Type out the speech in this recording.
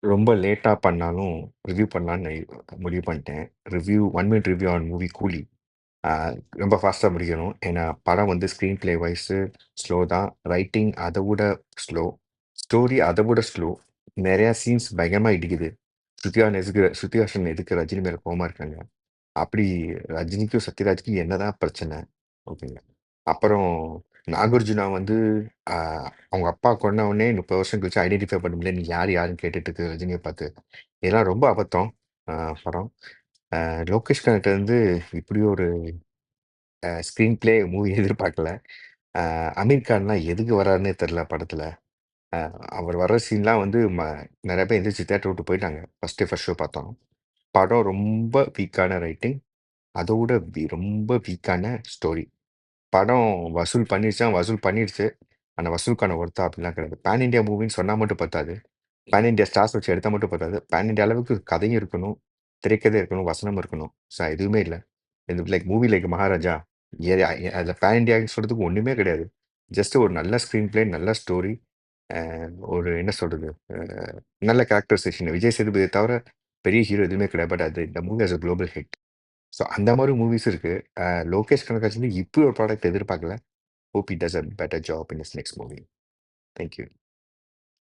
ரொம்ப லேட்டா பண்ணாலும் ரிவ்யூ பண்ணலான்னு முடிவு பண்ணிட்டேன். 1 மினிட் ரிவ்யூ ஆன் மூவி கூலி. ஆ ரொம்ப ஃபாஸ்ட்டா முடிக்கணும். ஏன்னா, படம் வந்து ஸ்க்ரீன் பிளே வைஸு ஸ்லோ தான். ரைட்டிங் அத விட ஸ்லோ. ஸ்டோரி அத விட ஸ்லோ. நெறையா சீன்ஸ் பயங்கரமா இடிக்குது. ஸ்ருதி ஹாசன் எதுக்கு ரஜினி மேல கோவமா இருக்காங்க. அப்படி ரஜினிக்கும், சத்யராஜ்க்கும் என்னதான் பிரச்சனை? ஓகேங்க. அப்புறம் நாகார்ஜுனா வந்து அ அவங்க அப்பா கொன்ன உடனே 30 வருஷம் கழிச்சு ஐடென்டிஃபை பண்ண முடியல. நீ யாரு யாருன்னு கேட்டுட்டு இருக்கு ரஜினிய பார்த்து. இதெல்லாம் ரொம்ப அபத்தம். அ படம். லோகேஷ் கனகராஜ் வந்து இப்படி ஒரு ஸ்க்ரீன் பிளே மூவி எதிர்பார்க்கல. அ அமீர் கான்லாம் எதுக்கு வராருன்னே தெரியல படத்துல. அ அவர் வர்ற சீன்லாம் வந்து நெறைய பேர் எந்திரிச்சு தியேட்டர விட்டு போயிட்டாங்க. ஃபர்ஸ்ட் ஷோ பார்த்தோம். படம் ரொம்ப வீக்கான ரைட்டிங். அதோட ரொம்ப வீக்கான ஸ்டோரி. படம் வசூல் பண்ணிருச்சா, வசூல் பண்ணிருச்சு. ஆனா வசூலுக்கான ஒர்த்தா அப்படிலாம் கிடையாது. பேன் இண்டியா மூவின்னு சொன்னா மட்டும் பத்தாது. பேன் இண்டியா ஸ்டார்ஸ் வச்சு எடுத்தா மட்டும் பத்தாது. பேன் இண்டியா அளவுக்கு கதையும் இருக்கணும், திரைக்கதை இருக்கணும், வசனம் இருக்கணும். எதுவுமே இல்ல. இது லைக் மூவி லைக் மகாராஜா. அதுல பேன் இண்டியான்னு சொல்றதுக்கு ஒண்ணுமே கிடையாது. ஜஸ்ட் ஒரு நல்ல ஸ்க்ரீன் பிளே, நல்ல ஸ்டோரி, அ ஒரு என்ன சொல்றது? நல்ல கேரக்டரைசேஷன். விஜய் சேதுபதிய தவிர பெரிய ஹீரோ எதுவுமே கிடையாது. பட் இந்த movie has a global hit. அந்த மாரி மூவிஸ் இருக்கு. லோகேஷ் கனகராஜ் வந்து இப்படி ஒரு ப்ராடக்ட் எதிர்பார்க்கல. Hope he does a better job in his next movie. Thank you.